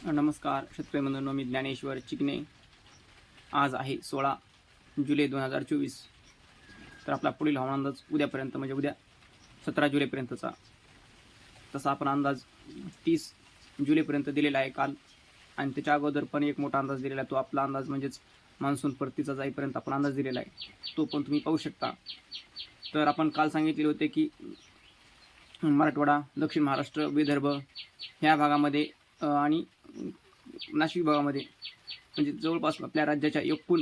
नमस्कार शेतकरी बंधूंनो, मी ज्ञानेश्वर चिकणे. आज आहे 16 जुलै 2024. तर आपला पुढील हवामान अंदाज उद्यापर्यंत म्हणजे उद्या 17 जुलैपर्यंतचा. तसा आपण अंदाज 30 जुलैपर्यंत दिलेला आहे काल, आणि त्याच्या अगोदर पण एक मोठा अंदाज दिलेला आहे. तो आपला अंदाज म्हणजेच मान्सून परतीचा जाईपर्यंत आपण अंदाज दिलेला आहे, तो पण तुम्ही पाहू शकता. तर आपण काल सांगितले होते की मराठवाडा, दक्षिण महाराष्ट्र, विदर्भ ह्या भागामध्ये आणि नाशिक विभागामध्ये म्हणजे जवळपास आपल्या राज्याच्या एकूण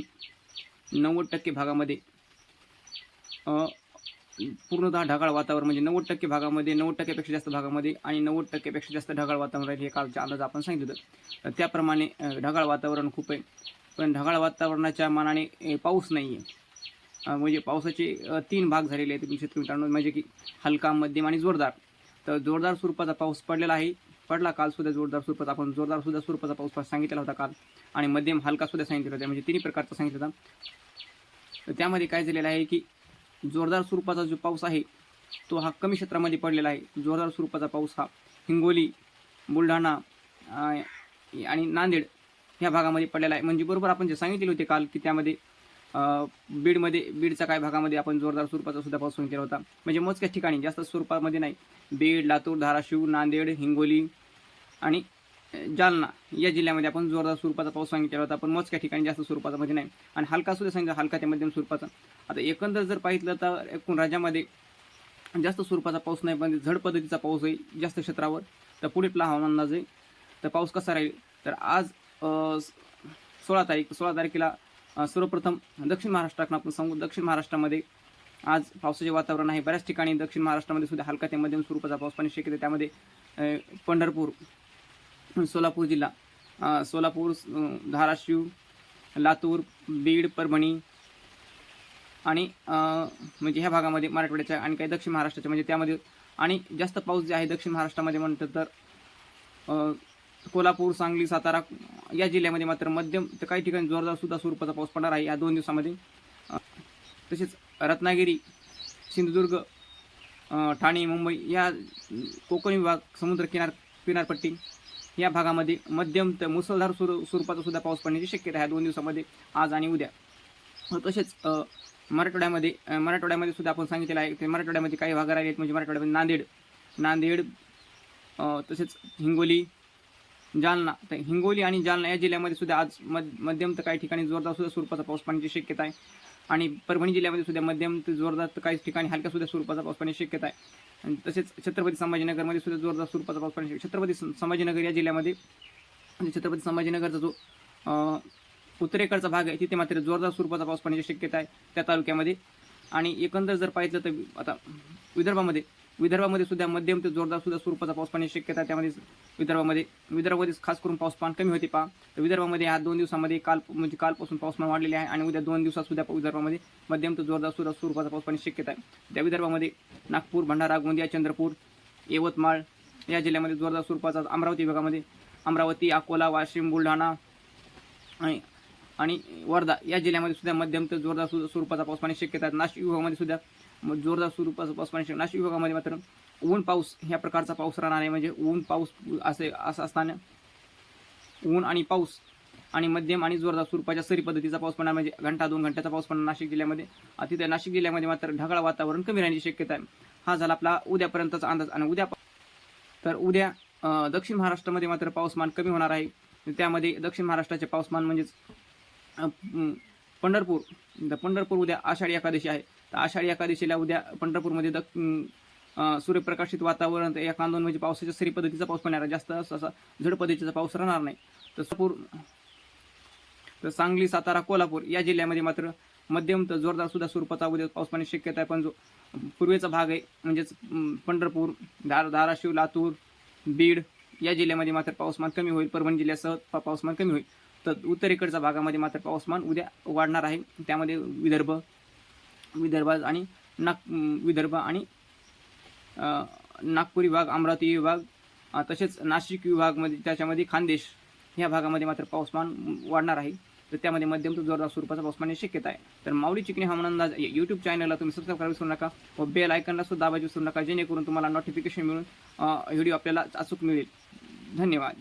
90% भागामध्ये पूर्णतः ढगाळ वातावरण, म्हणजे 90% भागामध्ये, 90%पेक्षा जास्त भागामध्ये आणि 90%पेक्षा जास्त ढगाळ वातावरण राहील, हे कालच्या अंदाज आपण सांगितलं होतं. त्याप्रमाणे ढगाळ वातावरण खूप आहे, पण ढगाळ वातावरणाच्या मानाने पाऊस नाही आहे. म्हणजे पावसाचे 3 भाग झालेले आहेत शेतकरी मित्रांनो, म्हणजे की हलका, मध्यम आणि जोरदार. तर जोरदार स्वरूपाचा पाऊस पडला काल सुद्धा. जोरदार स्वरूपाचा पाऊस सांगितलेला होता काल, आणि मध्यम हलका सुद्धा सांगितलेला होता, म्हणजे तिन्ही प्रकारचा सांगितलं होता. तर त्यामध्ये काय झालेलं आहे की जोरदार स्वरूपाचा जो पाऊस आहे तो हा कमी क्षेत्रामध्ये पडलेला आहे. जोरदार स्वरूपाचा पाऊस हा हिंगोली, बुलढाणा आणि नांदेड ह्या भागामध्ये पडलेला आहे. म्हणजे बरोबर आपण जे सांगितले होते काल की त्यामध्ये बीडच्या काही भागामध्ये आपण जोरदार स्वरूपाचा सुद्धा पाऊस केला होता, म्हणजे मोजक्याच ठिकाणी, जास्त स्वरूपामध्ये नाही. बीड, लातूर, धाराशिव, नांदेड, हिंगोली आणि जालना या जिल्ह्यामध्ये आपण जोरदार स्वरूपाचा पाऊस सांगितलेला होता, पण मोजक्या ठिकाणी, जास्त स्वरूपामध्ये नाही. आणि हलका सुद्धा सांगितलं, हलका ते मध्यम स्वरूपाचा. आता एकंदर जर पाहिलं तर एकूण राज्यामध्ये जास्त स्वरूपाचा पाऊस नाही, पण झड पद्धतीचा पाऊस आहे जास्त क्षेत्रावर. तर पुढील हवामान अंदाज आहे. तर पाऊस कसा राहील, तर आज 16 तारखेला सर्वप्रथम दक्षिण महाराष्ट्राकडून आपण सांगू. दक्षिण महाराष्ट्रामध्ये आज पावसाचे वातावरण आहे. बऱ्याच ठिकाणी दक्षिण महाराष्ट्रामध्ये सुद्धा हलका ते मध्यम स्वरूपाचा पाऊस पाहण्याची शक्यता. त्यामध्ये पंढरपूर, सोलापूर जिल्हा, सोलापूर, धाराशिव, लातूर, बीड, परभणी आणि म्हणजे ह्या भागामध्ये मराठवाड्याच्या आणि काही दक्षिण महाराष्ट्राच्या, म्हणजे त्यामध्ये. आणि जास्त पाऊस जे आहे दक्षिण महाराष्ट्रामध्ये म्हणतात तर कोल्हापूर, सांगली, सातारा या जिल्ह्यामध्ये मात्र मध्यम तर काही ठिकाणी जोरदार सुद्धा स्वरूपाचा पाऊस पडणार आहे या 2 दिवसामध्ये. तसेच रत्नागिरी, सिंधुदुर्ग, ठाणे, मुंबई या कोकण विभाग, समुद्र किनारपट्टी या भागामध्ये मध्यम तर मुसळधार स्वरूपाचा सुद्धा पाऊस पडण्याची शक्यता आहे 2 दिवसामध्ये, आज आणि उद्या. तसेच मराठवाड्यामध्ये सुद्धा आपण सांगितलेलं आहे की मराठवाड्यामध्ये काही भाग राहिले आहेत, म्हणजे मराठवाड्यामध्ये नांदेड, तसेच हिंगोली, जालना. तर हिंगोली आणि जालना या जिल्ह्यामध्ये सुद्धा आज मध्यम तर काही ठिकाणी जोरदार सुद्धा स्वरूपाचा पाऊस पडण्याची शक्यता आहे. आणि परभणी जिल्ह्यामध्ये सुद्धा मध्यम ते जोरदार तर काही ठिकाणी हलक्या सुद्धा स्वरूपाचा पाऊस पडण्याची शक्यता आहे. आणि तसेच छत्रपती संभाजीनगरमध्ये सुद्धा जोरदार स्वरूपाचा पाऊस पडण्याची. छत्रपती संभाजीनगर या जिल्ह्यामध्ये, म्हणजे छत्रपती संभाजीनगरचा जो उत्तरेकडचा भाग आहे तिथे मात्र जोरदार स्वरूपाचा पाऊस पडण्याची शक्यता आहे त्या तालुक्यामध्ये. आणि एकंदर जर पाहिलं तर आता विदर्भामध्ये सुद्धा मध्यम ते जोरदार सुद्धा स्वरूपाचा पाऊस पडण्याची शक्यता आहे. त्यामध्ये विदर्भामध्ये खास करून पाऊसमान कमी होते पहा. तर विदर्भामध्ये या 2 दिवसामध्ये कालपासून पाऊसमान वाढलेले आहे, आणि उद्या 2 दिवसात सुद्धा विदर्भामध्ये मध्यम ते जोरदार सुद्धा स्वरूपाचा पाऊस पडण्याची शक्यता आहे. त्या विदर्भामध्ये नागपूर, भंडारा, गोंदिया, चंद्रपूर, यवतमाळ या जिल्ह्यामध्ये जोरदार स्वरूपाचा, अमरावती विभागामध्ये अमरावती, अकोला, वाशिम, बुलढाणा आणि वर्धा या जिल्ह्यामध्ये सुद्धा मध्यम ते जोरदार स्वरूपाचा पाऊस पडण्याची शक्यता आहे. नाशिक विभागामध्ये सुद्धा जोरदार स्वरूपाचा पाऊस पडण्याची. नाशिक विभागामध्ये मात्र ऊन पाऊस ह्या प्रकारचा पाऊस राहणार आहे, म्हणजे ऊन पाऊस असं असताना ऊन आणि पाऊस आणि मध्यम आणि जोरदार स्वरूपाच्या सरी पद्धतीचा पाऊस पडणार, म्हणजे घंटा 2 घंट्याचा पाऊस पडणार नाशिक जिल्ह्यामध्ये. तिथे नाशिक जिल्ह्यामध्ये मात्र ढगाळ वातावरण कमी राहण्याची शक्यता आहे. हा झाला आपला उद्यापर्यंतचा अंदाज. आणि उद्या दक्षिण महाराष्ट्रामध्ये मात्र पाऊसमान कमी होणार आहे. त्यामध्ये दक्षिण महाराष्ट्राचे पाऊसमान म्हणजेच पंढरपूर उद्या आषाढी एकादशी आहे. तर आषाढी एकादशीला उद्या पंढरपूरमध्ये सूर्यप्रकाशित वातावरण, एका 2 म्हणजे पावसाच्या सरी पद्धतीचा पाऊस पडणार आहे, जास्त असा झड पद्धतीचा पाऊस राहणार नाही. तर सांगली, सातारा, कोल्हापूर या जिल्ह्यामध्ये मात्र मध्यम तर जोरदार सुद्धा स्वरूपाचा उद्या पाऊस पडण्याची शक्यता आहे. पण जो पूर्वेचा भाग आहे म्हणजेच पंढरपूर, धाराशिव, लातूर, बीड या जिल्ह्यामध्ये मात्र पाऊसमान कमी होईल. परभणी जिल्ह्यासह पाऊसमान कमी होईल. तर उत्तरेकडच्या भागामध्ये मात्र पाऊसमान उद्या वाढणार आहे. त्यामध्ये विदर्भ आणि नागपूर विभाग, अमरावती विभाग, तसेच नाशिक विभागमध्ये, त्याच्यामध्ये खानदेश ह्या भागामध्ये मात्र पाऊसमान वाढणार आहे. तर त्यामध्ये मध्यम ते जोरदार स्वरूपाचा पाऊस पडण्याची शक्यता आहे. तर माऊली चिकणे हवामान अंदाज यूट्यूब चॅनलला तुम्ही सबस्क्राईब करायला विसरू नका व बेल आयकॉनला सुद्धा दाबायला विसरू नका, जेणेकरून तुम्हाला नोटिफिकेशन मिळून व्हिडिओ आपल्याला अचूक मिळेल. धन्यवाद.